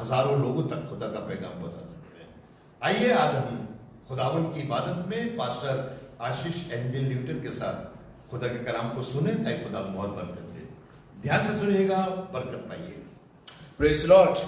हजारों लोगों तक खुदा का पैगाम पहुंचा सकते हैं। आइए आज हम खुदावन की इबादत में पास्टर आशीष एंजल न्यूटन के साथ खुदा के कलाम को सुने ताकि खुदा बहुत बरकत दे। ध्यान से सुनिएगा, बरकत पाइए। Praise Lord.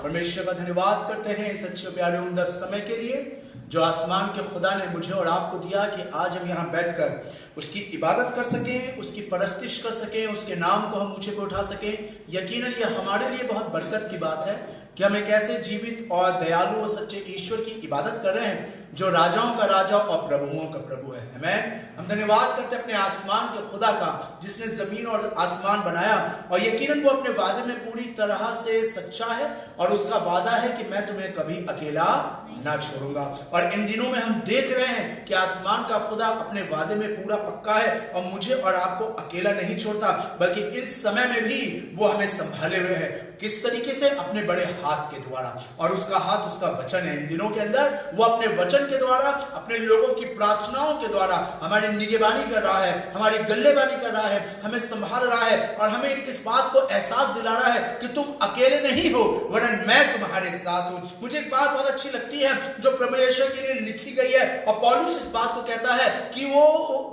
परमेश्वर का धन्यवाद करते हैं इस अच्छे प्यारे उम्दा समय के लिए जो आसमान के खुदा ने मुझे और आपको दिया कि आज हम यहाँ बैठकर उसकी इबादत कर सकें, उसकी परस्तिश कर सकें, उसके नाम को हम ऊंचे पे उठा सकें। यकीनन यह हमारे लिए बहुत बरकत की बात है कि हम एक ऐसे जीवित और दयालु और सच्चे ईश्वर की इबादत कर रहे हैं जो राजाओं का राजा और प्रभुओं का प्रभु है। आमीन। हम धन्यवाद करते हैं अपने आसमान के खुदा का जिसने जमीन और आसमान बनाया, और यकीनन वो अपने वादे में पूरी तरह से सच्चा है और उसका वादा है कि मैं तुम्हें कभी अकेला ना छोड़ूंगा। और इन दिनों में हम देख रहे हैं कि आसमान का खुदा अपने वादे में पूरा पक्का है और मुझे और आपको अकेला नहीं छोड़ता, बल्कि इस समय में भी वो हमें संभाले हुए है। किस तरीके से? अपने बड़े हाथ के द्वारा, और उसका हाथ उसका वचन है। इन दिनों के अंदर वो अपने वचन के द्वारा, अपने लोगों की प्रार्थनाओं के द्वारा हमारी निगहबानी कर रहा है, हमारी गल्लेबानी कर रहा है, हमें संभाल रहा है और हमें इस बात को एहसास दिला रहा है कि तुम अकेले नहीं हो, वरन मैं तुम्हारे साथ हूं। मुझे एक बात बहुत अच्छी लगती है जो परमेश्वर के लिए लिखी गई है, और पौलुस इस बात को कहता है कि वो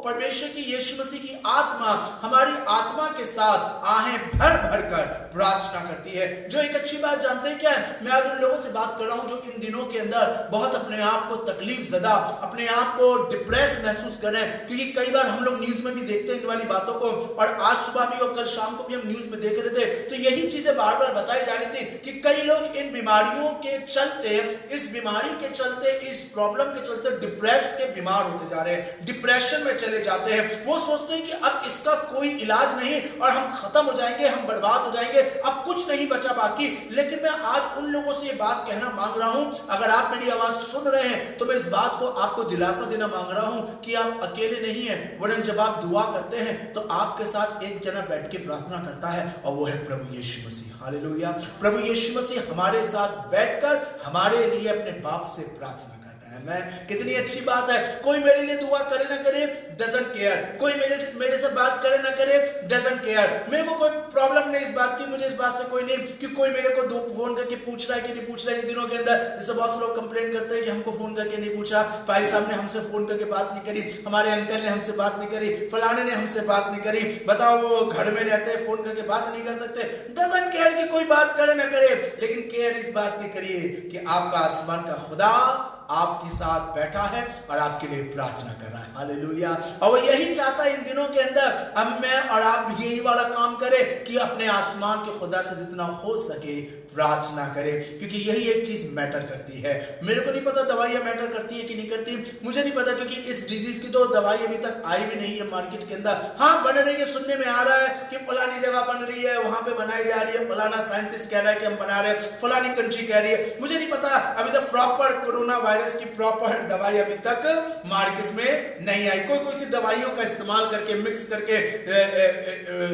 परमेश्वर की यीशु मसीह की आत्मा हमारी आत्मा के साथ आहें भर भर कर प्रार्थना करती है। जो एक अच्छी बात जानते हैं क्या है? मैं आज उन लोगों से बात कर रहा हूं जो इन दिनों के अंदर बहुत अपने आप को तकलीफ ज़दा, अपने आप को डिप्रेस महसूस कर रहे हैं, क्योंकि कई बार हम लोग न्यूज में भी देखते हैं इन वाली बातों को, और आज सुबह भी और कल शाम को भी हम न्यूज में देख रहे थे तो यही चीजें बार बार बताई जा रही थी कि कई लोग इन बीमारियों के चलते, इस बीमारी के चलते, इस प्रॉब्लम के चलते डिप्रेस के बीमार होते जा रहे हैं, डिप्रेशन में चले जाते हैं। वो सोचते हैं कि अब इसका कोई इलाज नहीं और हम खत्म हो जाएंगे, हम बर्बाद हो जाएंगे, अब कुछ नहीं बचा बाकी। लेकिन मैं आज उन लोगों से ये बात कहना मांग रहा हूं, अगर आप मेरी आवाज सुन रहे हैं तो मैं इस बात को आपको दिलासा देना मांग रहा हूं कि आप अकेले नहीं हैं, वरन जब आप दुआ करते हैं तो आपके साथ एक जना बैठ के प्रार्थना करता है, और वो है प्रभु यीशु मसीह। हालेलुया। प्रभु यीशु मसीह हमारे साथ बैठकर हमारे लिए अपने बाप से प्रार्थना करता है। मैं कितनी अच्छी बात है। कोई मेरे लिए दुआ करे ना करे, डजंट केयर। कोई मेरे से बात करे ना करे, डजंट केयर। मेरे को कोई प्रॉब्लम नहीं इस बात की, मुझे इस बात से कोई नहीं कि कोई मेरे को फोन करके पूछ रहा है कि नहीं पूछ रहा है। इन दिनों के अंदर जैसे बहुत से लोग कंप्लेंट करते हैं कि हमको फोन करके नहीं पूछा, भाई साहब ने हमसे फोन करके बात नहीं करी, हमारे अंकल ने हमसे बात नहीं करी, फलाने ने हमसे बात नहीं करी। बताओ, वो घर में रहते हैं, फोन करके बात नहीं कर सकते। डजंट केयर कि कोई बात करे ना करे, लेकिन केयर इस बात की करिए कि आपका आसमान का खुदा आपके साथ बैठा है और आपके लिए प्रार्थना कर रहा है। हालेलुया। और वो यही चाहता है इन दिनों के अंदर हम, मैं और आप भी यही वाला काम करें कि अपने आसमान के खुदा से जितना हो सके प्रार्थना करें, क्योंकि यही एक चीज मैटर करती है। मेरे को नहीं पता दवाइयां मैटर करती है कि नहीं करती, मुझे नहीं पता, क्योंकि इस डिजीज की तो दवाई अभी तक आई भी नहीं है मार्केट के अंदर। हाँ, बन रही है, सुनने में आ रहा है कि फलानी जगह बन रही है, वहां पे बनाई जा रही है, फलाना साइंटिस्ट कह रहा है कि हम बना रहे हैं, फलानी कंट्री कह रही है। मुझे नहीं पता, अभी तक प्रॉपर कोरोना वायरस की प्रॉपर दवाई अभी तक मार्केट में नहीं आई। कोई सी दवाइयों का इस्तेमाल करके, मिक्स करके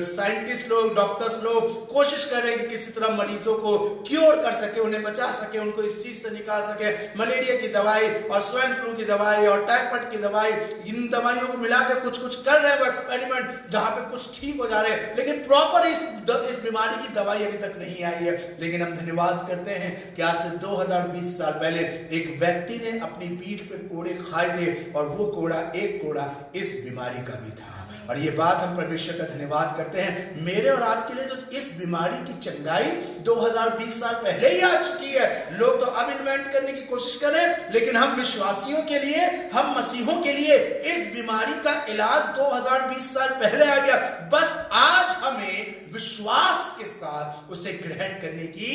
साइंटिस्ट लोग, डॉक्टर्स लोग कोशिश कर रहे हैं कि किसी तरह मरीजों को क्योर कर सके, उन्हें बचा सके, उनको इस चीज से निकाल सके। मलेरिया की दवाई और स्वाइन फ्लू की दवाई और टाइफाइड की दवाई, इन दवाइयों को मिलाकर कुछ कुछ कर रहे हैं वो एक्सपेरिमेंट, जहां पे कुछ ठीक हो जा रहे हैं, लेकिन प्रॉपर इस बीमारी की दवाई अभी तक नहीं आई है। लेकिन हम धन्यवाद करते हैं कि आज से 2020 साल पहले एक व्यक्ति ने अपनी पीठ पे कोड़े खाए थे, और वो कोड़ा, एक कोड़ा इस बीमारी का भी था। और ये बात हम परमेश्वर का धन्यवाद करते हैं मेरे और आपके लिए, तो इस बीमारी की चंगाई 2020 साल पहले ही आ चुकी है। लोग तो अब इन्वेंट करने की कोशिश कर रहे हैं, लेकिन हम विश्वासियों के लिए, हम मसीहों के लिए इस बीमारी का इलाज 2020 साल पहले आ गया। बस आज हमें विश्वास के साथ उसे ग्रहण करने की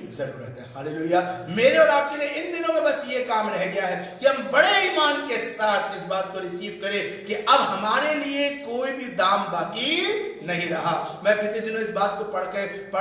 जरूरत है। हालेलुया। मेरे और आपके लिए इन दिनों में बस ये काम रह गया है कि हम बड़े ईमान के साथ इस बात को रिसीव करें कि अब हमारे लिए कोई भी दाम बाकी नहीं रहा। मैं बीते दिनों इस बात को पढ़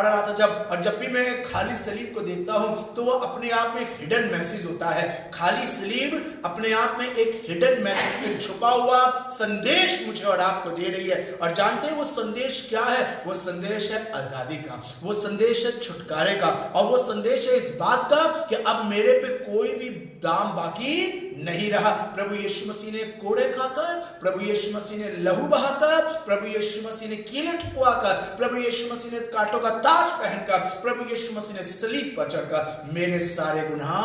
रहा था जब भी मैं खाली सलीब को देखता हूं तो वो अपने आप में एक हिडन मैसेज होता है। खाली सलीब अपने आप में एक हिडन मैसेज, एक छुपा हुआ संदेश मुझे और आपको दे रही है। और जानते हैं वो संदेश क्या है? है? वो संदेश है आजादी का, वो संदेश है छुटकारे का, और वो संदेश है इस बात का कि अब मेरे पे कोई भी दाम बाकी नहीं रहा। प्रभु यीशु मसीह ने कोड़े खाकर, प्रभु यीशु मसीह ने लहू बहाकर, प्रभु यीशु मसीह ने कीलें ठुकवाकर, प्रभु यीशु मसीह ने कांटों का ताज पहनकर, प्रभु यीशु मसीह ने सलीब पर चढ़कर मेरे सारे गुनाह,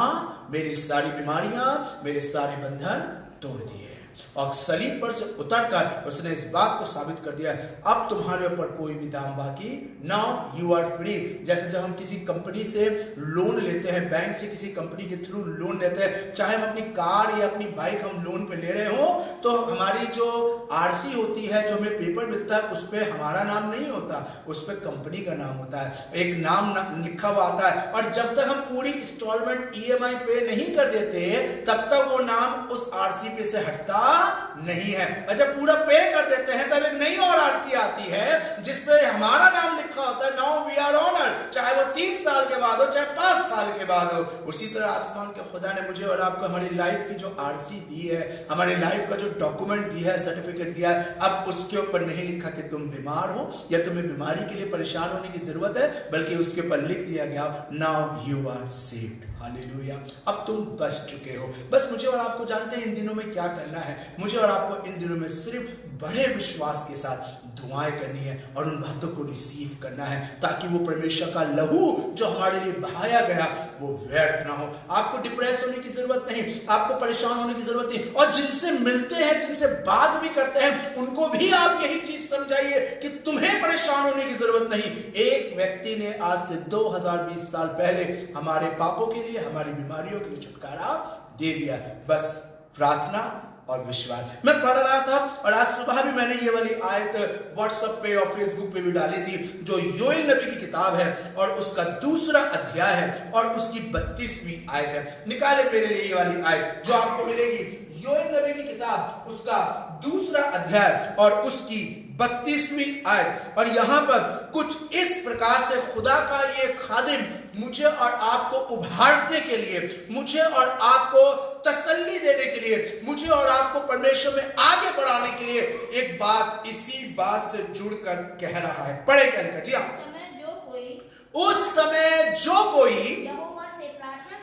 मेरी सारी बीमारियां, मेरे सारे बंधन तोड़ दिए। और सलीब पर से उतरकर उसने इस बात को साबित कर दिया, अब तुम्हारे ऊपर कोई भी दाम बाकी, नाउ यू आर फ्री। जैसे जब हम किसी कंपनी से लोन लेते हैं, बैंक से किसी कंपनी के थ्रू लोन लेते हैं, चाहे हम अपनी कार या अपनी बाइक हम लोन पे ले रहे हो, तो हमारी जो आरसी होती है, जो हमें पेपर मिलता है, उस पर हमारा नाम नहीं होता, उस पर कंपनी का नाम होता है, एक नाम लिखा हुआ आता है। और जब तक हम पूरी इंस्टॉलमेंट EMI पे नहीं कर देते, तब तक वो नाम उस आरसी पे से हटता नहीं है। और जब पूरा पे कर देते हैं, तब एक नई और आरसी आती है जिसपे हमारा नाम लिखा होता है, नाउ वी आर ऑनर्ड, चाहे वो 3 साल के बाद हो, चाहे 5 साल के बाद हो। उसी तरह आसमान के खुदा ने मुझे और आपको हमारी लाइफ की जो आरसी दी है, हमारी लाइफ का जो डॉक्यूमेंट दिया है, सर्टिफिकेट दिया है, अब उसके ऊपर नहीं लिखा कि तुम बीमार हो या तुम्हें बीमारी के लिए परेशान होने की जरूरत है, बल्कि उसके ऊपर लिख दिया गया, now you are saved. Hallelujah, अब तुम बच चुके हो। बस मुझे और आपको जानते हैं इन दिनों में क्या करना है। मुझे और आपको इन दिनों में सिर्फ बड़े विश्वास के साथ दुआएं करनी है और उन बातों को रिसीव करना है, ताकि वो परमेश्वर का लहू जो हमारे लिए बहाया गया वो व्यर्थ ना हो। आपको डिप्रेस होने की जरूरत नहीं, आपको परेशान होने की जरूरत नहीं। और जिनसे मिलते हैं, जिनसे बात भी करते हैं, उनको भी आप यही चीज समझाइए कि तुम्हें परेशान होने की जरूरत नहीं। एक व्यक्ति ने आज से 2020 साल पहले हमारे पापों के लिए, हमारी बीमारियों के लिए छुटकारा दे दिया। बस प्रार्थना और विश्वास। मैं पढ़ रहा था और आज सुबह भी मैंने ये वाली आयत व्हाट्सएप पे और फेसबुक पे भी डाली थी, जो योएल नबी की किताब है और उसका 2 अध्याय है और उसकी 32वीं आयत है। निकाले मेरे लिए ये वाली आयत जो आपको मिलेगी, योएल नबी की किताब, उसका 2 अध्याय और उसकी 32वीं आयत। और यहां पर कुछ इस प्रकार से खुदा का ये खादिम मुझे और आपको उभारने के लिए, मुझे और आपको तसल्ली देने के लिए, मुझे और आपको परमेश्वर में आगे बढ़ाने के लिए एक बात इसी बात से जुड़कर कह रहा है। पढ़े क्या लिखा? जी हाँ, उस समय जो कोई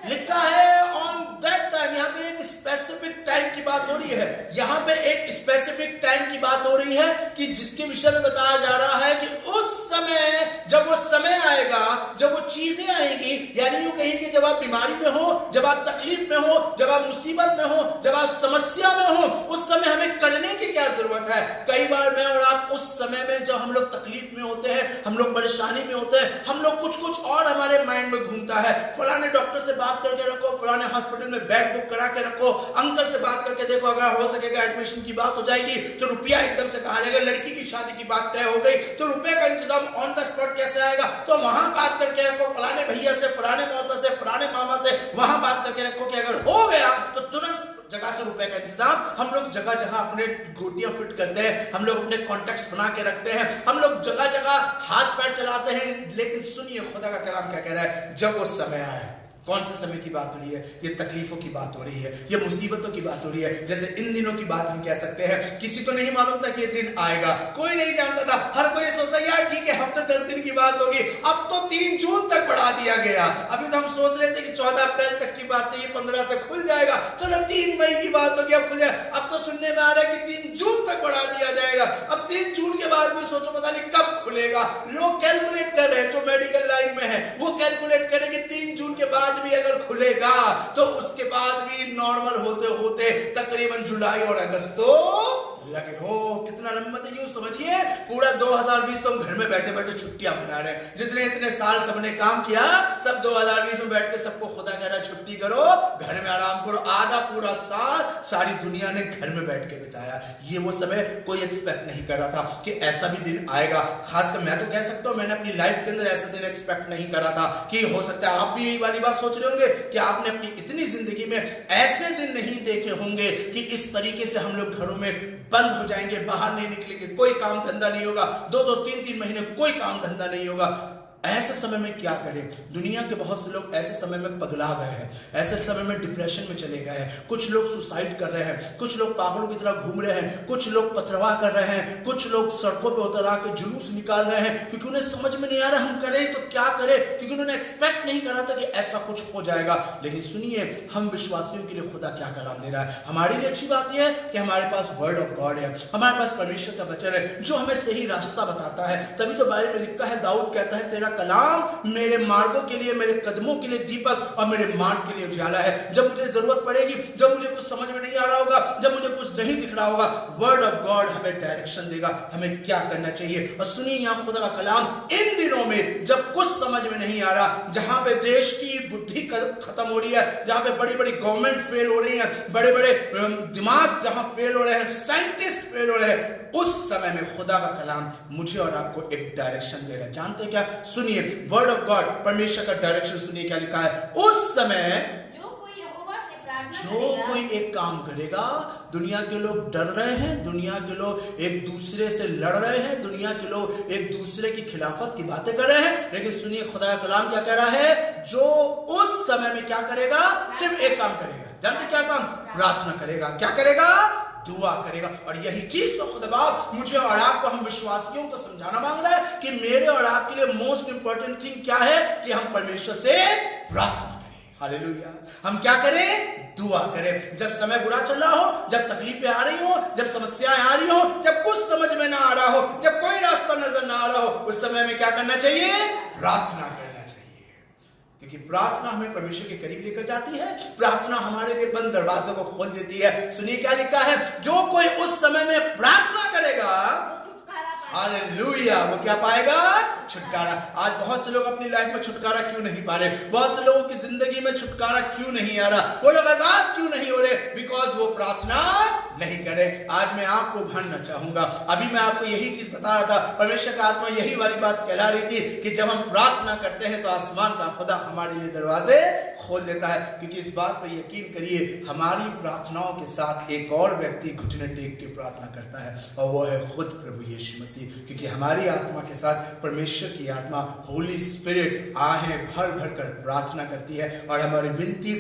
लिखा है ऑन दैट टाइम। यहाँ पे एक स्पेसिफिक टाइम की बात हो रही है, यहाँ पे एक स्पेसिफिक टाइम की बात हो रही है कि जिसके विषय में बताया जा रहा है कि उस समय, जब वो समय आएगा, जब वो चीजें आएंगी, यानी यूं कहीं कि जब आप बीमारी में हो, जब आप तकलीफ में हो, जब आप मुसीबत में हो, जब आप समस्या में हो, उस समय हमें करने की क्या जरूरत है? कई बार मैं और आप उस समय में, जब हम लोग तकलीफ में होते हैं, हम लोग परेशानी में होते हैं, हम लोग कुछ और हमारे माइंड में घूमता है। फलाने डॉक्टर से बात करके रखो, फलाने हॉस्पिटल में बेड बुक करा के रखो, अंकल से बात करके देखो, अगर हो सकेगा एडमिशन की बात हो जाएगी तो रुपया एकदम से कहा जाएगा, लड़की की शादी की बात तय हो गई तो रुपए का इंतजाम ऑन द स्पॉट कैसे आएगा? तो वहां बात करके रखो, फलाने भैया से, फलाने मौसा से, फलाने मामा से, वहां बात करके रखो कि अगर हो गया तो तुरंत जगह से रुपए का इंतजाम। हम लोग जगह जगह अपने गोटियां फिट करते हैं, हम लोग अपने कॉन्टेक्ट्स बना के रखते हैं, हम लोग जगह जगह हाथ पैर चलाते हैं। लेकिन सुनिए खुदा का कलाम क्या कह रहा है, जब वो समय आए। कौन से समय की बात हो रही है? ये तकलीफों की बात हो रही है, ये मुसीबतों की बात हो रही है। जैसे इन दिनों की बात हम कह सकते हैं, किसी को नहीं मालूम था कि ये दिन आएगा, कोई नहीं जानता था। हर कोई सोचता यार ठीक है, हफ्ते 10 दिन की बात होगी, अब तो 3 जून तक बढ़ा दिया गया। अभी तो हम सोच रहे थे कि 14 अप्रैल तक की बात है, ये 15 से खुल जाएगा, चलो 3 मई की बात होगी, अब खुल जाए। अब तो सुनने में आ रहा है कि 3 जून तक बढ़ा दिया जाएगा। अब 3 जून के बाद भी सोचो पता नहीं कब खुलेगा। लोग कैलकुलेट कर रहे हैं, जो मेडिकल लाइन में है वो कैलकुलेट करें कि 3 जून के बाद भी अगर खुलेगा तो उसके बाद भी नॉर्मल होते होते तकरीबन जुलाई और अगस्त तो लगे हो। कितना लंबा था, यूं समझिए पूरा 2020 तो हम घर में बैठे बैठे छुट्टियां मना रहे हैं। जितने इतने साल सबने काम किया, सब 2020 में बैठ के सबको खुदा कह रहा छुट्टी करो, घर में आराम करो। आधा पूरा साल सारी दुनिया ने घर में बैठ के बिताया। ये वो समय कोई एक्सपेक्ट नहीं कर रहा था कि ऐसा भी दिन आएगा। खासकर मैं तो कह सकता हूं, मैंने अपनी लाइफ के अंदर ऐसा दिन एक्सपेक्ट नहीं करा था कि हो सकता है आप भी यही वाली बात सोच रहे होंगे कि आपने अपनी इतनी जिंदगी में ऐसे दिन नहीं देखे होंगे कि इस तरीके से हम लोग घरों में बंद हो जाएंगे, बाहर नहीं निकलेंगे, कोई काम धंधा नहीं होगा, 2-2, 3-3 महीने कोई काम धंधा नहीं होगा। ऐसे समय में क्या करें? दुनिया के बहुत से लोग ऐसे समय में पगला गए हैं, ऐसे समय में डिप्रेशन में चले गए हैं। कुछ लोग सुसाइड कर रहे हैं, कुछ लोग पागलों की तरह घूम रहे हैं, कुछ लोग पथरवाह कर रहे हैं, कुछ लोग सड़कों पे उतर आके जुलूस निकाल रहे हैं, क्योंकि उन्हें समझ में नहीं आ रहा हम करें तो क्या करें, क्योंकि उन्होंने एक्सपेक्ट नहीं करा था कि ऐसा कुछ हो जाएगा। लेकिन सुनिए, हम विश्वासियों के लिए खुदा क्या कलाम दे रहा है। हमारे लिए अच्छी बात यह है कि हमारे पास वर्ड ऑफ गॉड है, हमारे पास परमेश्वर का वचन है जो हमें सही रास्ता बताता है। तभी तो बाइबल में लिखा है, दाऊद कहता है, तेरा कलाम मेरे मार्गों के लिए, मेरे कदमों के लिए दीपक और मेरे मार्ग के लिए उजाला है। जब मुझे जरूरत पड़ेगी, जब मुझे कुछ समझ में नहीं आ रहा होगा, जब मुझे कुछ नहीं दिख रहा होगा, वर्ड ऑफ गॉड हमें डायरेक्शन देगा, हमें क्या करना चाहिए। और सुनिए, यहाँ खुदा का कलाम इन दिनों में जब कुछ समझ में नहीं आ रहा, जहां पे देश की बुद्धि खत्म हो रही है, जहां पे बड़ी बड़ी गवर्नमेंट फेल हो रही है, बड़े बड़े दिमाग जहां फेल हो रहे हैं, साइंटिस्ट फेल हो रहे हैं, उस समय में खुदा का कलाम मुझे और आपको एक डायरेक्शन दे रहा है। जानते क्या? सुनिए, वर्ड ऑफ गॉड, परमेश्वर का डायरेक्शन सुनिए क्या लिखा है। उस समय जो कोई एक काम करेगा, दुनिया के लोग डर रहे हैं, दुनिया के लोग एक दूसरे से लड़ रहे हैं, दुनिया के लोग एक दूसरे की खिलाफत की बातें कर रहे हैं, लेकिन सुनिए खुदा का कलाम क्या कह रहा है, जो उस समय में क्या करेगा, सिर्फ एक काम करेगा। जानते क्या काम? प्रार्थना करेगा। क्या करेगा? दुआ करेगा। और यही चीज तो खुदा बाप मुझे और आपको, हम विश्वासियों को समझाना मांग रहा है कि मेरे और आपके लिए मोस्ट इंपॉर्टेंट थिंग क्या है कि हम परमेश्वर से प्रार्थना करें। हालेलुया। हम क्या करें? दुआ करें। जब समय बुरा चल रहा हो, जब तकलीफें आ रही हो, जब समस्याएं आ रही हो, जब कुछ समझ में ना आ रहा हो, जब कोई रास्ता नजर ना आ रहा हो, उस समय में क्या करना चाहिए? प्रार्थना करना चाहिए। क्योंकि प्रार्थना हमें परमेश्वर के करीब लेकर जाती है, प्रार्थना हमारे लिए बंद दरवाजों को खोल देती है। सुनिए क्या लिखा है, जो कोई उस समय में प्रार्थना करेगा, हालेलुया, वो क्या पाएगा? छुटकारा। आज बहुत से लोग अपनी लाइफ में छुटकारा क्यों नहीं पा रहे? बहुत से लोगों की जिंदगी में छुटकारा क्यों नहीं आ रहा? वो लोग आजाद क्यों नहीं हो रहे? बिकॉज वो प्रार्थना नहीं करे। आज मैं आपको उभारना चाहूंगा। अभी मैं आपको यही चीज बता रहा था, परमेश्वर का आत्मा यही वाली बात कहला रही थी कि जब हम प्रार्थना करते हैं तो आसमान का खुदा हमारे लिए दरवाजे खोल देता है। क्योंकि इस बात पर यकीन करिए, हमारी प्रार्थनाओं के साथ एक और व्यक्ति घुटने टेक के प्रार्थना करता है, और वो है खुद प्रभु यीशु मसीह। क्योंकि हमारी आत्मा के साथ परमेश्वर की आत्मा होली स्पिरिट आहें भर भर कर प्रार्थना करती है और हमारी विनती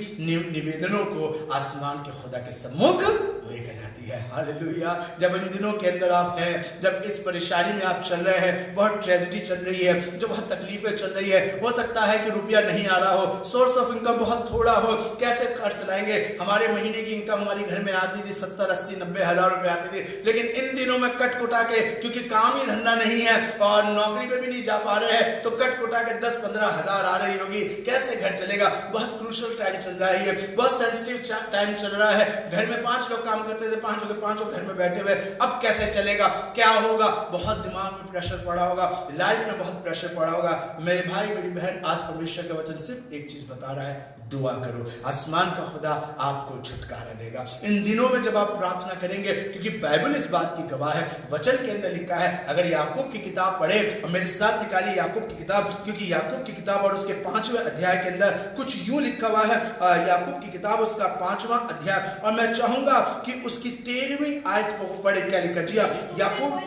निवेदनों को आसमान के खुदा के सम्मुख लेकर जाती है। हालेलुया। जब इन दिनों के अंदर आप हैं, जब इस परेशानी में आप चल रहे हैं, बहुत ट्रेजेडी चल रही है, जो बहुत तकलीफें चल रही है, हो सकता है कि रुपया नहीं आ रहा हो, सोर्स ऑफ इनकम बहुत थोड़ा हो, कैसे खर्च चलाएंगे? हमारे महीने की इनकम हमारी घर में आती थी 70, 80, 90 हजार रुपए आती थी, लेकिन इन दिनों में कट कुटा के, क्योंकि काम ही धंधा नहीं है और नौकरी पे भी नहीं जा पा रहे हैं, तो कट कुटा के 10-15 हजार आ रही होगी। कैसे घर चलेगा? बहुत क्रूशियल टाइम चल रहा है, बहुत सेंसिटिव टाइम चल रहा है। घर में 5 लोग काम करते थे, 5 के 5 घर में बैठे हुए, अब कैसे चलेगा? क्या होगा? बहुत दिमाग में प्रेशर पड़ा होगा, लाइफ में बहुत प्रेशर पड़ा होगा। मेरे भाई मेरी बहन, आज परमेश्वर का वचन सिर्फ एक चीज बता रहा है, दुआ करो, आसमान का खुदा आपको छुटकारा देगा। इन दिनों में जब आप प्रार्थना करेंगे, क्योंकि बाइबल इस बात की गवाह है, वचन के अंदर लिखा है, अगर याकूब की किताब पढ़े और मेरे साथ निकालिए याकूब की किताब, क्योंकि याकूब की किताब और उसके 5वें अध्याय के अंदर कुछ यूं लिखा हुआ है। याकूब की किताब उसका 5वां अध्याय, और मैं चाहूंगा कि उसकी 13वीं आयत को पढ़े। क्या लिखा? जी हाँ, याकूब,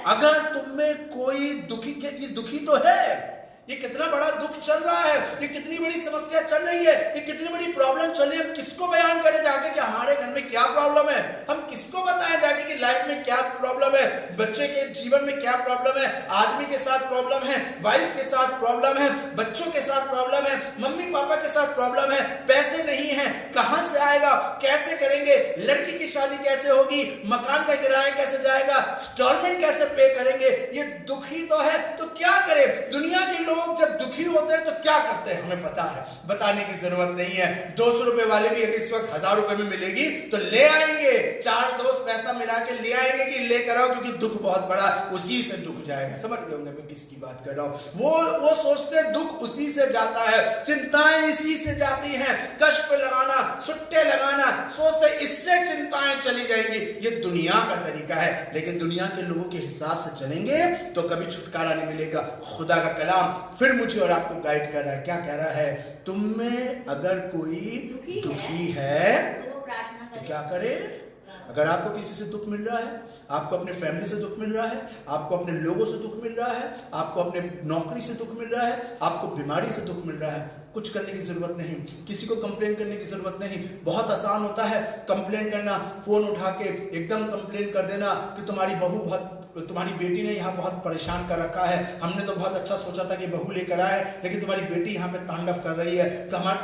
अगर तुम में कोई दुखी, ये दुखी तो है, ये कितना बड़ा दुख चल रहा है, ये कितनी बड़ी समस्या चल रही है, ये कितनी बड़ी प्रॉब्लम चल रही है, हम किसको बयान करें जाके कि हमारे घर में क्या प्रॉब्लम है? हम किसको बताएं जाके कि लाइफ में क्या प्रॉब्लम है, बच्चे के जीवन में क्या प्रॉब्लम है, आदमी के साथ प्रॉब्लम है, वाइफ के साथ प्रॉब्लम है, बच्चों के साथ प्रॉब्लम है, मम्मी पापा के साथ प्रॉब्लम है, पैसे नहीं है, कहां से आएगा, कैसे करेंगे, लड़की की शादी कैसे होगी, मकान का किराया कैसे जाएगा, इंस्टॉलमेंट कैसे पे करेंगे? ये दुखी तो है, तो क्या करें? दुनिया के लोग जब दुखी होते हैं तो क्या करते हैं? हमें पता है, बताने की जरूरत नहीं है। 200 रुपए वाले भी अगर इस वक्त 1000 रुपए में मिलेगी तो ले आएंगे, 4 दोस्त पैसा मिला के ले आएंगे कि लेकर आओ, क्योंकि दुख बहुत बड़ा, उसी से दुख जाएगा। समझ गए होंगे मैं किसकी बात कर रहा हूं। वो सोचते हैं दुख उसी से जाता है, चिंताएं इसी से जाती हैं, कष्ट लगाना, सुट्टे लगाना, सोचते इससे चिंताएं चली जाएंगी। ये दुनिया का तरीका है, लेकिन दुनिया के लोगों के हिसाब से चलेंगे तो कभी छुटकारा नहीं मिलेगा। खुदा का कलाम फिर मुझे और आपको गाइड कर रहा है। क्या कह रहा है? तुम में अगर कोई दुखी है तो क्या करे? अगर आपको किसी से दुख मिल रहा है, आपको अपने फैमिली से दुख मिल रहा है, आपको अपने लोगों से दुख मिल रहा है, आपको अपने नौकरी से दुख मिल रहा है, आपको बीमारी से दुख मिल रहा है, कुछ करने की जरूरत नहीं, किसी को कंप्लेन करने की जरूरत नहीं। बहुत आसान होता है कंप्लेन करना, फोन उठा के एकदम कंप्लेन कर देना कि तुम्हारी बेटी ने यहाँ बहुत परेशान कर रखा है, हमने तो बहुत अच्छा सोचा था कि बहू लेकर आए, लेकिन तुम्हारी बेटी यहाँ पे तांडव कर रही है।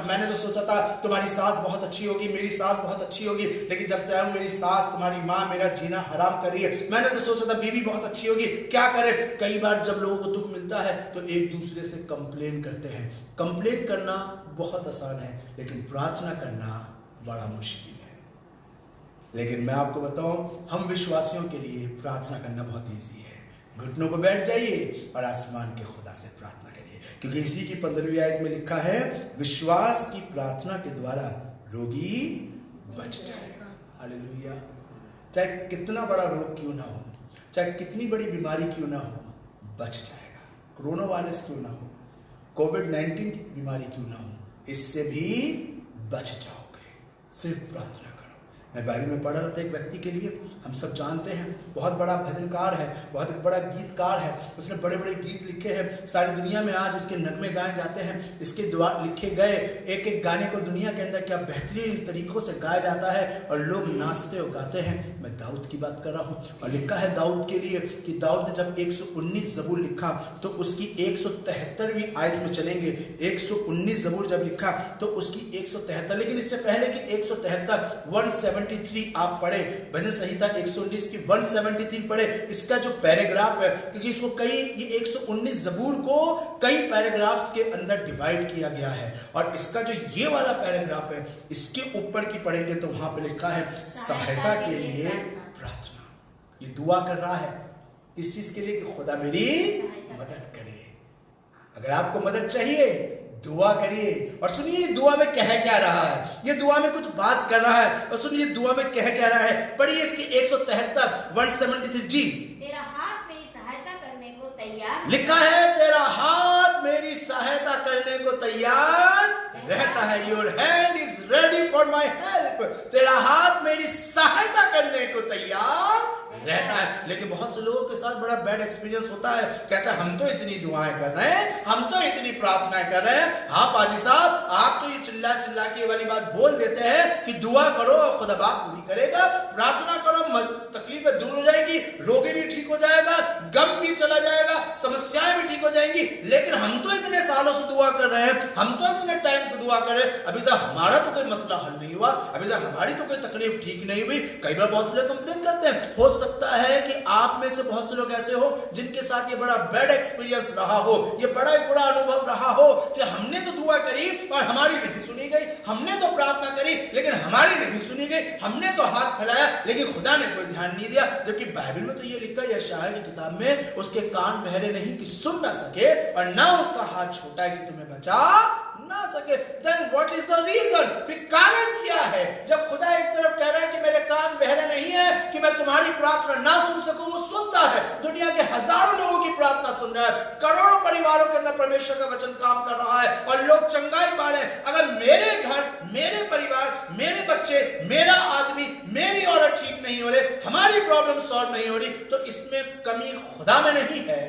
मैंने तो सोचा था तुम्हारी सास बहुत अच्छी होगी, मेरी सास बहुत अच्छी होगी, लेकिन जब से आया हूं मेरी सास, तुम्हारी माँ मेरा जीना हराम कर रही है। मैंने तो सोचा था बीवी बहुत अच्छी होगी, क्या करे। कई बार जब लोगों को दुख मिलता है तो एक दूसरे से कंप्लेन करते हैं। कंप्लेन करना बहुत आसान है, लेकिन प्रार्थना करना बड़ा मुश्किल है। लेकिन मैं आपको बताऊं, हम विश्वासियों के लिए प्रार्थना करना बहुत इजी है। घुटनों पर बैठ जाइए और आसमान के खुदा से प्रार्थना करिए, क्योंकि इसी की 15वीं आयत में लिखा है, विश्वास की प्रार्थना के द्वारा रोगी बच जाएगा। हालेलुया। चाहे कितना बड़ा रोग क्यों ना हो, चाहे कितनी बड़ी बीमारी क्यों ना हो, बच जाएगा। कोरोना वायरस क्यों ना हो, कोविड-19 की बीमारी क्यों ना हो, इससे भी बच जाओगे, सिर्फ प्रार्थना करो। मैं बाइबल में पढ़ रहा था एक व्यक्ति के लिए, हम सब जानते हैं, बहुत बड़ा भजनकार है, बहुत बड़ा गीतकार है, उसने बड़े बड़े गीत लिखे हैं। सारी दुनिया में आज इसके नगमे गाए जाते हैं, इसके द्वारा लिखे गए एक एक गाने को दुनिया के अंदर क्या बेहतरीन तरीकों से गाया जाता है और लोग नाचते और गाते हैं। मैं दाऊद की बात कर रहा हूँ, और लिखा है दाऊद के लिए कि दाऊद ने जब 119 ज़बूर लिखा तो उसकी 173वीं आयत में चलेंगे। 119 ज़बूर जब लिखा तो उसकी 173, लेकिन इससे पहले कि 173 173 आप पढ़े, भजन संहिता 119 की 173 पढ़े। इसका जो पैराग्राफ है, क्योंकि इसको ये 119 ज़बूर को कई पैराग्राफ्स के अंदर डिवाइड किया गया है, और इसका जो ये वाला पैराग्राफ है, इसके ऊपर की पढ़ेंगे तो वहां पे लिखा है सहायता के लिए प्रार्थना। ये दुआ कर रहा है इस चीज के लिए कि खुदा मेरी मदद करे। अगर आपको मदद चाहिए, दुआ करिए। और सुनिए दुआ में कह क्या रहा है, ये दुआ में कुछ बात कर रहा है, और सुनिए दुआ में कह क्या रहा है। पढ़िए इसकी 173 173 जी। तेरा हाथ मेरी सहायता करने को तैयार, लिखा है तेरा हाथ मेरी सहायता करने को तैयार रहता है। Your hand is ready for my help. तेरा हाथ मेरी सहायता करने को तैयार रहता है। लेकिन बहुत से लोगों के साथ बड़ा बैड एक्सपीरियंस होता है, कहते हैं हम तो इतनी दुआएं कर रहे हैं, हम तो इतनी प्रार्थनाएं कर रहे हैं। हाँ पाजी साहब, आप तो ये चिल्ला चिल्ला के वाली बात बोल देते हैं कि दुआ करो और खुदा बाप पूरी करेगा, प्रार्थना करो तकलीफें दूर हो जाएगी, रोगी भी ठीक हो जाएगा, गम भी चला जाएगा, समस्याएं भी ठीक हो जाएंगी। लेकिन हम तो इतने सालों से दुआ कर रहे हैं, हम तो इतने टाइम से दुआ कर रहे हैं, अभी तक हमारा तो कोई मसला हल नहीं हुआ, अभी तक हमारी तो कोई तकलीफ ठीक नहीं हुई। कई बार बहुत से लोग कंप्लेन करते हैं। हो सकता है कि आप में से बहुत से लोग ऐसे हो जिनके साथ ये बड़ा बैड एक्सपीरियंस रहा हो, ये बड़ा बुरा अनुभव रहा हो कि हमने तो दुआ करी और हमारी नहीं सुनी गई, हमने तो प्रार्थना करी लेकिन हमारी नहीं सुनी गई, हमने तो हाथ फैलाया लेकिन खुदा ने कोई ध्यान नहीं दिया। जबकि बाइबल में तो ये लिखा है यशायाह की किताब में, उसके कान बहरे नहीं कि सुन ना सके और ना उसका हाथ छोटा है कि तुम्हें बचा ना सके। Then what is the reason? फिर कारण क्या है? जब खुदा एक तरफ कह रहा है कि मेरे कान बहरे नहीं है कि मैं तुम्हारी प्रार्थना ना सुन सकूं, वो सुनता है। दुनिया के हजारों लोगों की प्रार्थना सुन रहा है, करोड़ों परिवारों के अंदर परमेश्वर का वचन काम कर रहा है और लोग चंगाई पा रहे हैं। अगर मेरे घर, मेरे परिवार, मेरे बच्चे, मेरा आदमी, मेरी औरत ठीक नहीं हो रहे, हमारी प्रॉब्लम सॉल्व नहीं हो रही, तो इसमें कमी खुदा में नहीं है।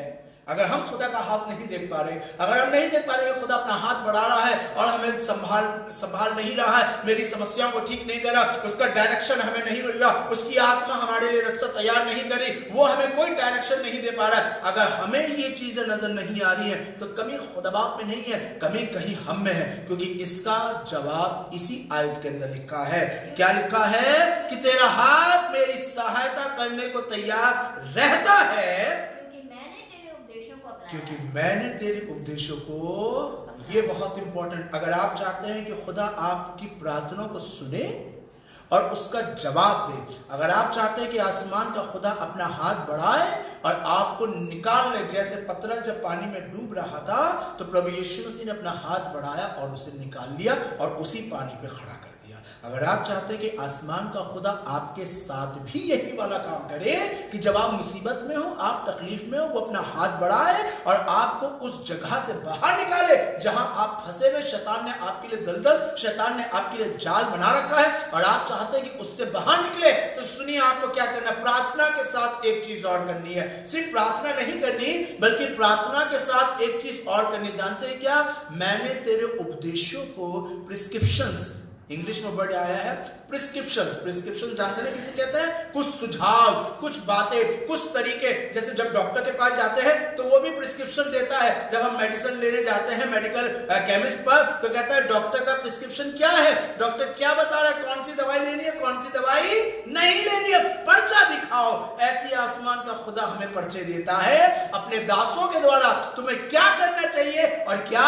अगर हम खुदा का हाथ नहीं देख पा रहे, अगर हम नहीं देख पा रहे कि खुदा अपना हाथ बढ़ा रहा है और हमें संभाल नहीं रहा है, मेरी समस्याओं को ठीक नहीं कर रहा, उसका डायरेक्शन हमें नहीं मिल रहा, उसकी आत्मा हमारे लिए रास्ता तैयार नहीं करी, वो हमें कोई डायरेक्शन नहीं दे पा रहा है, अगर हमें ये चीजें नजर नहीं आ रही है तो कमी खुदा बाप में नहीं है, कमी कहीं हम में है। क्योंकि इसका जवाब इसी आयत के अंदर लिखा है। क्या लिखा है? कि तेरा हाथ मेरी सहायता करने को तैयार रहता है क्योंकि मैंने तेरे उपदेशों को, ये बहुत इंपॉर्टेंट, अगर आप चाहते हैं कि खुदा आपकी प्रार्थनाओं को सुने और उसका जवाब दे, अगर आप चाहते हैं कि आसमान का खुदा अपना हाथ बढ़ाए और आपको निकाल ले, जैसे पतरस जब पानी में डूब रहा था तो प्रभु यीशु मसीह ने अपना हाथ बढ़ाया और उसे निकाल लिया और उसी पानी पे खड़ा कर दिया। अगर आप चाहते हैं कि आसमान का खुदा आपके साथ भी यही वाला काम करे कि जब आप मुसीबत में हो, आप तकलीफ में हो, वो अपना हाथ बढ़ाए और आपको उस जगह से बाहर निकाले जहां आप फंसे हुए, शैतान ने आपके लिए दलदल, शैतान ने आपके लिए जाल बना रखा है और आप चाहते हैं कि उससे बाहर निकले, तो सुनिए आपको क्या करना है। प्रार्थना के साथ एक चीज और करनी है। सिर्फ प्रार्थना नहीं करनी बल्कि प्रार्थना के साथ एक चीज और करनी। जानते हैं क्या? मैंने तेरे उपदेशों को प्रिस्क्रिप्शंस, इंग्लिश में वर्ड आया है प्रिस्क्रिप्शंस। प्रिस्क्रिप्शन जानते हैं किसे कहते हैं? कुछ सुझाव, कुछ बातें, कुछ तरीके। जैसे जब डॉक्टर के पास जाते हैं तो वो भी प्रिस्क्रिप्शन देता है। जब हम मेडिसिन लेने जाते हैं मेडिकल केमिस्ट पर तो कहता है डॉक्टर का प्रिस्क्रिप्शन क्या है, डॉक्टर क्या बता रहा है, कौन सी दवाई लेनी है, कौन सी दवाई नहीं लेनी है, पर्चा दिखाओ। ऐसी आसमान का खुदा हमें पर्चे देता है अपने दासों के द्वारा, तुम्हें क्या करना चाहिए और क्या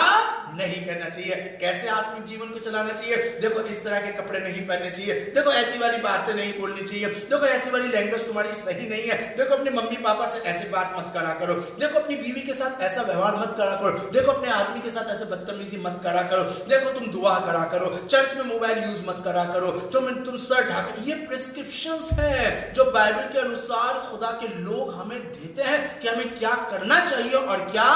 नहीं करना चाहिए, कैसे आत्मिक जीवन को चलाना चाहिए। देखो इस तरह के कपड़े नहीं पहनने चाहिए, देखो ऐसी वाली बातें नहीं बोलनी चाहिए, देखो ऐसी वाली लैंग्वेज तुम्हारी सही नहीं है, देखो अपने मम्मी पापा से ऐसी बात मत करा करो, देखो अपनी बीवी के साथ ऐसा व्यवहार मत करा करो, देखो अपने आदमी के साथ ऐसे बदतमीजी मत करा करो, देखो तुम दुआ करा करो, चर्च में मोबाइल यूज मत करा करो, तुम सर ढक। ये प्रिस्क्रिप्शंस है जो बाइबल के अनुसार खुदा के लोग हमें देते हैं कि हमें क्या करना चाहिए और क्या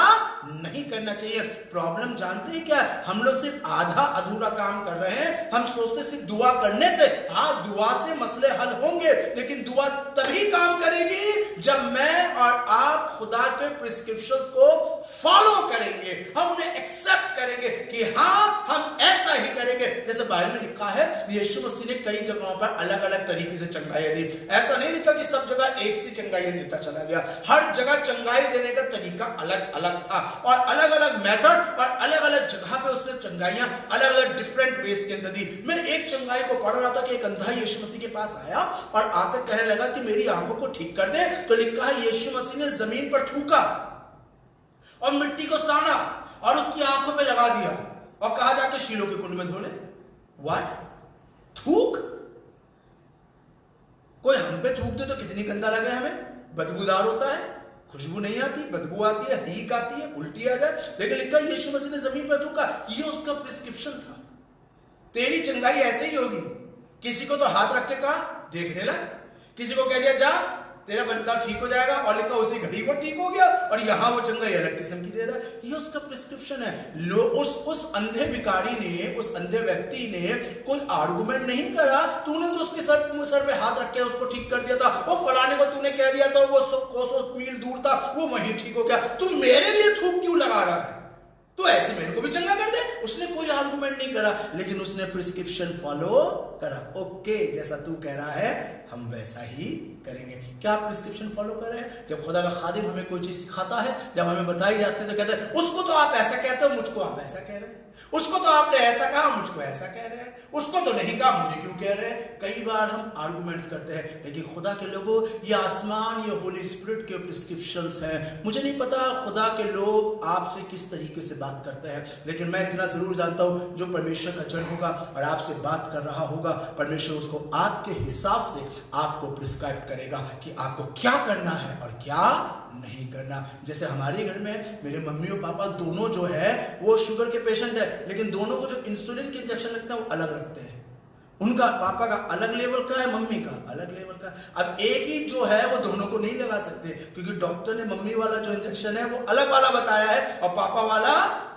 नहीं करना चाहिए। प्रॉब्लम जानते हैं क्या? हम लोग सिर्फ आधा अधूरा काम कर रहे हैं। हम सोचते सिर्फ दुआ करने से, हाँ दुआ से मसले हल होंगे, लेकिन दुआ तभी काम करेगी जब मैं और आप खुदा के प्रिस्क्रिप्शंस को फॉलो करेंगे, हम उन्हें एक्सेप्ट करेंगे कि हाँ हम ऐसा ही करेंगे। जैसे बाइबल में लिखा है यीशु मसीह ने कई जगहों पर अलग अलग तरीके से चंगाई दी। ऐसा नहीं लिखा कि सब जगह एक सी चंगाई देता चला गया, हर जगह चंगाई देने का तरीका अलग अलग था और अलग अलग मेथड और अलग अलग जगह पे उसने चंगाइयां अलग अलग डिफरेंट वेज के अंदर दी। मैं एक चंगाई को पढ़ रहा था कि एक अंधा यीशु मसीह के पास आया और आकर कहने लगा कि मेरी आंखों को ठीक कर दे। तो लिखा है यीशु मसीह ने जमीन पर थूका और मिट्टी को साना और उसकी आंखों पे लगा दिया और कहा जाके शीलो के कुंड में धो ले। व्हाट? थूक? कोई हम पे थूक दे तो कितनी गंदा लगे हमें, बदबूदार होता है, खुशबू नहीं आती, बदबू आती है, हीक आती है, उल्टी आ जाए। लेकिन लिखा यीशु मसीह ने जमीन पर थूका, ये उसका प्रिस्क्रिप्शन था। तेरी चंगाई ऐसे ही होगी। किसी को तो हाथ रख के कहा देखने लग, किसी को कह दिया जा तेरा बंदा ठीक हो जाएगा और लिखा उसी घड़ी वो ठीक हो गया और यहां वो चंगाई अलग किस्म की दे रहा है। ये उसका प्रिस्क्रिप्शन है। उस अंधे भिखारी ने, उस अंधे व्यक्ति ने कोई आर्गुमेंट नहीं करा। तूने तो उसके सर पे हाथ रख के उसको ठीक कर दिया था, वो फलाने को तूने कह दिया था वो कोसों मील दूर था, वो वहीं ठीक हो गया, तू मेरे लिए थूक क्यों लगा रहा है? तो ऐसे मेरे को भी चंगा कर दे। उसने कोई आर्गुमेंट नहीं करा, लेकिन उसने प्रिस्क्रिप्शन फॉलो करा। ओके, जैसा तू कह रहा है हम वैसा ही करेंगे। क्या आप प्रिस्क्रिप्शन फॉलो कर रहे हैं? जब खुदा का खादिम हमें कोई चीज सिखाता है, जब हमें बताई जाती है तो कहते हैं उसको तो आप ऐसा कहते हो, मुझको आप ऐसा कह रहे हैं, उसको तो आपने ऐसा कहा, मुझको ऐसा कह रहे हैं, उसको तो नहीं कहा, मुझे क्यों कह रहे हैं? कई बार हम आर्गुमेंट्स करते हैं, लेकिन खुदा के लोगों ये आसमान, ये होली स्पिरिट के प्रिस्क्रिप्शंस हैं। मुझे नहीं पता खुदा के लोग आपसे किस तरीके से बात करते हैं, लेकिन मैं इतना जरूर जानता हूं जो परमेश्वर का जन होगा और आपसे बात कर रहा होगा, परमेश्वर उसको आपके हिसाब से आपको प्रिस्क्राइब करेगा कि आपको क्या करना है और क्या नहीं करना। जैसे हमारे घर में मेरे मम्मी और पापा दोनों जो है वो शुगर के पेशेंट है, लेकिन दोनों को जो इंसुलिन के इंजेक्शन लगता है वो अलग रखते हैं। उनका पापा का अलग लेवल का है, मम्मी का अलग लेवल का। अब एक ही जो है वो दोनों को नहीं लगा सकते, क्योंकि डॉक्टर ने मम्मी वाला जो इंजेक्शन है वो अलग वाला बताया है और पापा वाला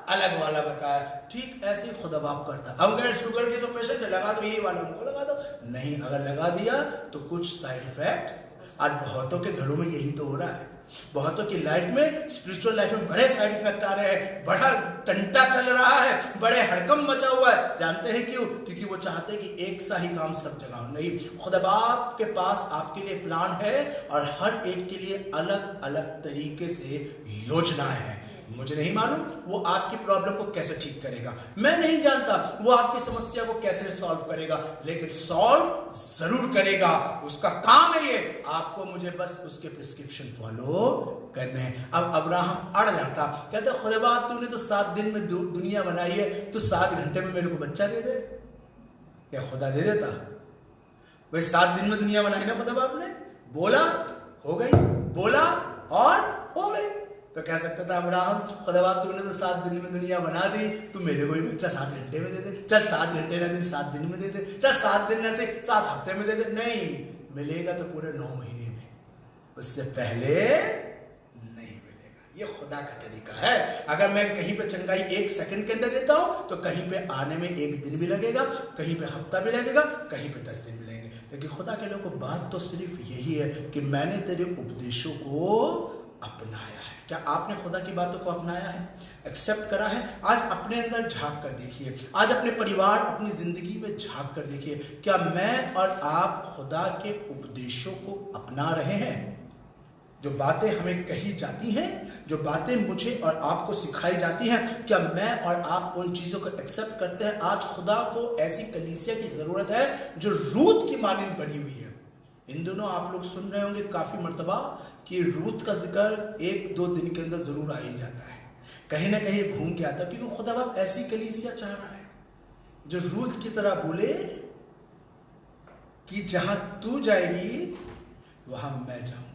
अलग वाला बताया। ठीक ऐसे ही खुदा बाप करता है। अब अगर शुगर के तो पेशेंट है, लगा दो यही वाला, उनको लगा दो, नहीं अगर लगा दिया तो कुछ साइड इफेक्ट। आज बहुतों के घरों में यही तो हो रहा है। बहुतों की लाइफ में, स्पिरिचुअल लाइफ में बड़े साइड इफेक्ट आ रहे हैं, बड़ा टंटा चल रहा है, बड़े हड़कम मचा हुआ है। जानते हैं क्यों? क्योंकि वो चाहते हैं कि एक सा ही काम सब जगह हो। नहीं, खुदा बाप के पास आपके लिए प्लान है और हर एक के लिए अलग अलग तरीके से योजनाएं हैं। मुझे नहीं मालूम वो आपकी प्रॉब्लम को कैसे ठीक करेगा, मैं नहीं जानता वो आपकी समस्या को कैसे सॉल्व करेगा, लेकिन सॉल्व जरूर करेगा। उसका काम है ये, आपको मुझे बस उसके प्रिस्क्रिप्शन फॉलो करने हैं। अब अब्राहम अड़ जाता, कहता खुदा बाप तूने तो 7 दिन में दुनिया बनाई है, तो 7 घंटे में मेरे को बच्चा दे दे। क्या खुदा दे देता? भाई 7 दिन में दुनिया बनाई ना खुदा बाप ने, बोला हो गई, बोला और हो गई। तो कह सकता था अब्राहम, खुदा तूने तो 7 दिन में दुनिया बना दी, तू मेरे को भी बच्चा 7 घंटे में दे दे। चल 7 घंटे ना दिन 7 दिन में दे दे, चल 7 दिन ना से 7 हफ्ते में दे दे। नहीं, मिलेगा तो पूरे 9 महीने में, उससे पहले नहीं मिलेगा। ये खुदा का तरीका है। अगर मैं कहीं पे चंगाई 1 सेकंड के अंदर देता हूं तो कहीं पे आने में 1 दिन भी लगेगा, कहीं पे हफ्ता भी लगेगा, कहीं पे 10 दिन भी लगेंगे। लेकिन खुदा के लोगों को बात तो सिर्फ यही है कि मैंने तेरे उपदेशों को अपनाया है। क्या आपने खुदा की बातों को अपनाया है, एक्सेप्ट करा है? आज अपने अंदर झांक कर देखिए, आज अपने परिवार, अपनी जिंदगी में झांक कर देखिए, क्या मैं और आप खुदा के उपदेशों को अपना रहे हैं? जो बातें हमें कही जाती हैं, जो बातें मुझे और आपको सिखाई जाती हैं, क्या मैं और आप उन चीज़ों को एक्सेप्ट करते हैं? आज खुदा को ऐसी कलीसिया की ज़रूरत है जो रूत की मानंद बनी हुई है। इन दिनों आप लोग सुन रहे होंगे काफ़ी मर्तबा कि रूत का जिक्र 1-2 दिन के अंदर ज़रूर आ ही जाता है, कहीं ना कहीं घूम के आता है, क्योंकि खुदा बाप ऐसी कलीसिया चाह रहा है जो रूत की तरह बोले कि जहाँ तू जाएगी वहाँ मैं जाऊँगी।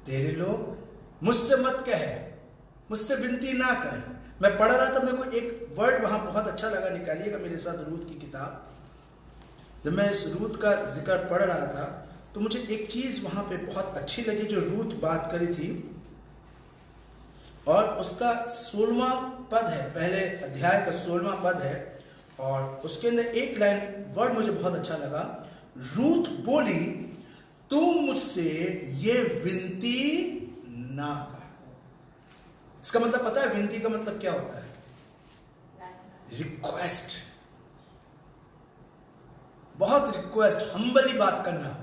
तेरे लोग मुझसे मत कहे, मुझसे विनती ना कर। मैं पढ़ रहा था, मेरे को एक वर्ड वहां बहुत अच्छा लगा, निकालिएगा मेरे साथ रूत की किताब। जब मैं इस रूत का जिक्र पढ़ रहा था तो मुझे एक चीज वहां पे बहुत अच्छी लगी जो रूत बात करी थी, और उसका 16वां पद है, पहले अध्याय का 16वां पद है, और उसके अंदर एक लाइन वर्ड मुझे बहुत अच्छा लगा। रूत बोली, तू मुझसे ये विनती ना कर। इसका मतलब पता है विनती का मतलब क्या होता है? रिक्वेस्ट, बहुत रिक्वेस्ट, हम्बली बात करना।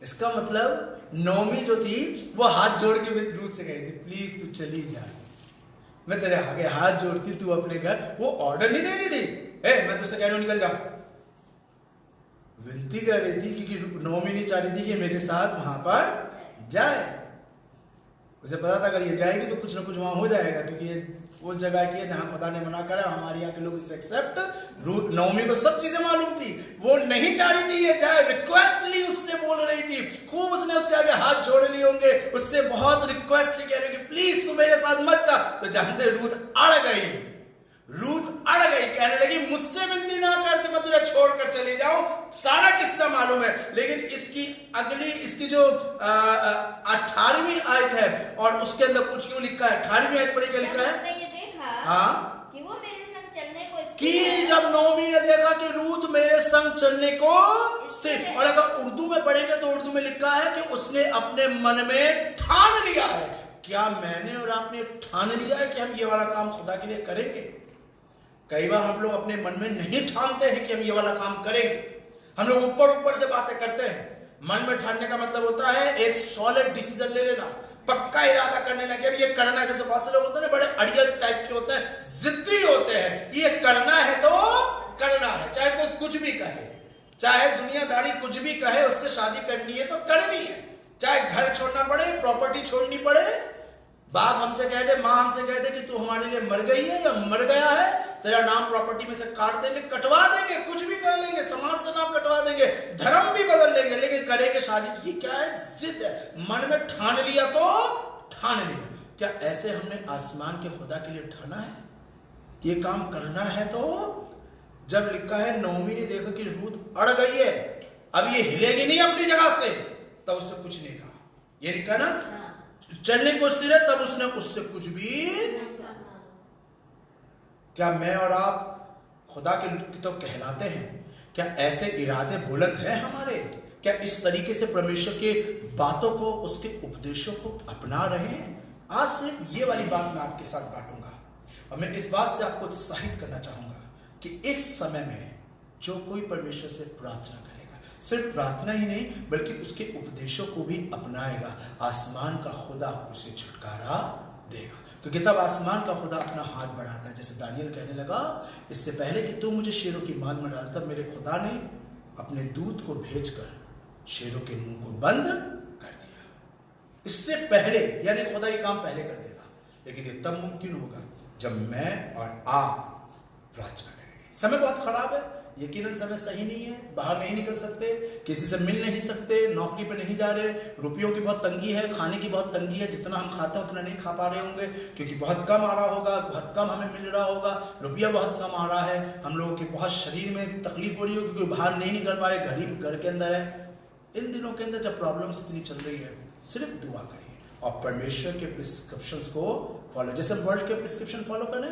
इसका मतलब नौमी जो थी वो हाथ जोड़ के रूत से कही थी, प्लीज तू चली जा, मैं तेरे आगे हाथ जोड़ती, तू अपने घर। वो ऑर्डर नहीं दे रही थी, मैं तुझसे कह रहा हूं निकल जा, विनती कर रही थी, क्योंकि नौमी नहीं चाह रही थी कि मेरे साथ वहां पर जाए। उसे पता था अगर ये जाएगी तो कुछ ना कुछ वहां हो जाएगा, क्योंकि ये उस जगह की है जहां खुदा ने मना करा। हमारे यहाँ के लोग इसे एक्सेप्ट, नौमी को सब चीजें मालूम थी, वो नहीं चाह रही थी ये जाए, रिक्वेस्टली उसने बोल रही थी, खूब उसने उसके आगे हाथ जोड़ लिए होंगे, उससे बहुत रिक्वेस्टली कह रही कि प्लीज तू मेरे साथ मत जा। तो जानते रूत अड़ गई, रूत अड़ गई, कहने लगी मुझसे विनती ना कर कि मैं तुझे छोड़कर चली जाऊं। सारा किस्सा मालूम है, लेकिन इसकी अगली, इसकी जो 18वीं आयत है और उसके अंदर कुछ यूं लिखा है, 18वीं आयत पढ़ी, क्या लिखा है? ये देखा हाँ, कि वो मेरे संग चलने को कि जब नौमी ने देखा कि रूत मेरे संग चलने को स्थिर, और अगर उर्दू में पढ़ेंगे तो उर्दू में लिखा है कि उसने अपने मन में ठान लिया है। क्या मैंने और आपने ठान लिया है कि हम ये वाला काम खुदा के लिए करेंगे? कई बार हम लोग अपने मन में नहीं ठानते हैं कि हम ये वाला काम करेंगे, हम लोग ऊपर ऊपर से बातें करते हैं। मन में ठानने का मतलब होता है एक सॉलिड डिसीजन ले लेना, पक्का इरादा करने लगे अब ये करना है। जैसे बहुत से लोग होते हैं बड़े अड़ियल टाइप के होते हैं, जिद्दी होते हैं, ये करना है तो करना है, चाहे कोई कुछ भी कहे, चाहे दुनियादारी कुछ भी कहे, उससे शादी करनी है तो करनी है, चाहे घर छोड़ना पड़े, प्रॉपर्टी छोड़नी पड़े, बाप हमसे कह दे, माँ हमसे कह दे कि तू हमारे लिए मर गई है या मर गया है, तेरा नाम प्रॉपर्टी में से काट देंगे, कटवा देंगे, कुछ भी कर लेंगे, समाज से नाम कटवा देंगे, धर्म भी बदल लेंगे, लेकिन करेंगे शादी। ये क्या है? जिद है। मन में ठान लिया तो ठान लिया। क्या ऐसे हमने आसमान के खुदा के लिए ठाना है कि ये काम करना है? तो जब लिखा है नौमी ने देखा कि रूत अड़ गई है, अब ये हिलेगी नहीं अपनी जगह से, तब उससे कुछ नहीं कहा। ये लिखा ना, चलने को स्थिर है, तब उसने उससे कुछ भी। क्या मैं और आप खुदा के तो कहलाते हैं? क्या ऐसे इरादे बुलंद हैं हमारे? क्या इस तरीके से परमेश्वर के बातों को, उसके उपदेशों को अपना रहे हैं? आज सिर्फ ये वाली बात मैं आपके साथ बांटूंगा, और मैं इस बात से आपको उत्साहित करना चाहूंगा कि इस समय में जो कोई परमेश्वर से प्रार्थना करेगा, सिर्फ प्रार्थना ही नहीं बल्कि उसके उपदेशों को भी अपनाएगा, आसमान का खुदा उसे छुटकारा देगा। क्योंकि तब आसमान का खुदा अपना हाथ बढ़ाता है। जैसे दानियल कहने लगा, इससे पहले कि तू मुझे शेरों की मान में डाल, तब मेरे खुदा ने अपने दूत को भेजकर शेरों के मुंह को बंद कर दिया। इससे पहले, यानी खुदा ये काम पहले कर देगा, लेकिन ये तब मुमकिन होगा जब मैं और आप प्रार्थना करेंगे। समय बहुत खराब है, यकीनन समय सही नहीं है, बाहर नहीं निकल सकते, किसी से मिल नहीं सकते, नौकरी पे नहीं जा रहे, रुपयों की बहुत तंगी है, खाने की बहुत तंगी है, जितना हम खाते हैं उतना नहीं खा पा रहे होंगे क्योंकि बहुत कम आ रहा होगा, बहुत कम हमें मिल रहा होगा, रुपया बहुत कम आ रहा है, हम लोगों के बहुत शरीर में तकलीफ हो रही हो क्योंकि बाहर नहीं निकल पा रहे, घर के अंदर है। इन दिनों के अंदर जब प्रॉब्लम्स इतनी चल रही है, सिर्फ दुआ करिए और परमेश्वर के प्रिस्क्रिप्शंस को फॉलो, जैसे हम वर्ल्ड के प्रिस्क्रिप्शन फॉलो करें,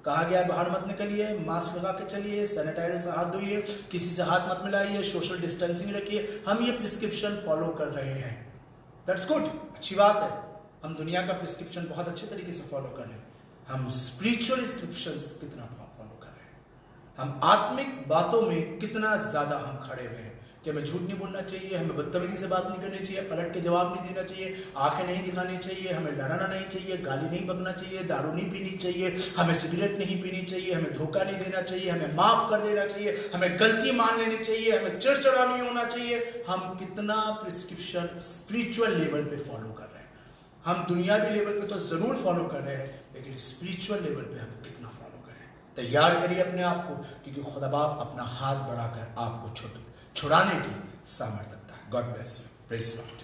कहा गया बाहर मत निकलिए, मास्क लगा के चलिए, सैनिटाइजर से हाथ धोइए, किसी से हाथ मत मिलाइए, सोशल डिस्टेंसिंग रखिए, हम ये प्रिस्क्रिप्शन फॉलो कर रहे हैं। दैट्स गुड, अच्छी बात है, हम दुनिया का प्रिस्क्रिप्शन बहुत अच्छे तरीके से फॉलो कर रहे हैं। हम स्पिरिचुअल स्क्रिप्शंस कितना फॉलो कर रहे हैं, हम आत्मिक बातों में कितना ज्यादा हम खड़े हुए हैं कि हमें झूठ नहीं बोलना चाहिए, हमें बदतमीजी से बात नहीं करनी चाहिए, पलट के जवाब नहीं देना चाहिए, आंखें नहीं दिखानी चाहिए, हमें लड़ना नहीं चाहिए, गाली नहीं बकना चाहिए, दारू नहीं पीनी चाहिए, हमें सिगरेट नहीं पीनी चाहिए, हमें धोखा नहीं देना चाहिए, हमें माफ कर देना चाहिए, हमें गलती मान लेनी चाहिए, हमें चिड़चिड़ा नहीं होना चाहिए। हम कितना प्रिस्क्रिप्शन स्पिरिचुअल लेवल पे फॉलो कर रहे हैं। हम दुनियावी लेवल पे तो जरूर फॉलो कर रहे हैं, लेकिन स्पिरिचुअल लेवल पे हम कितना फॉलो करें। तैयार करिए अपने आप को, क्योंकि खुदा बाप अपना हाथ बढ़ाकर आपको छुड़ाने की सामर्थ्य रखता है। God bless you, praise Lord.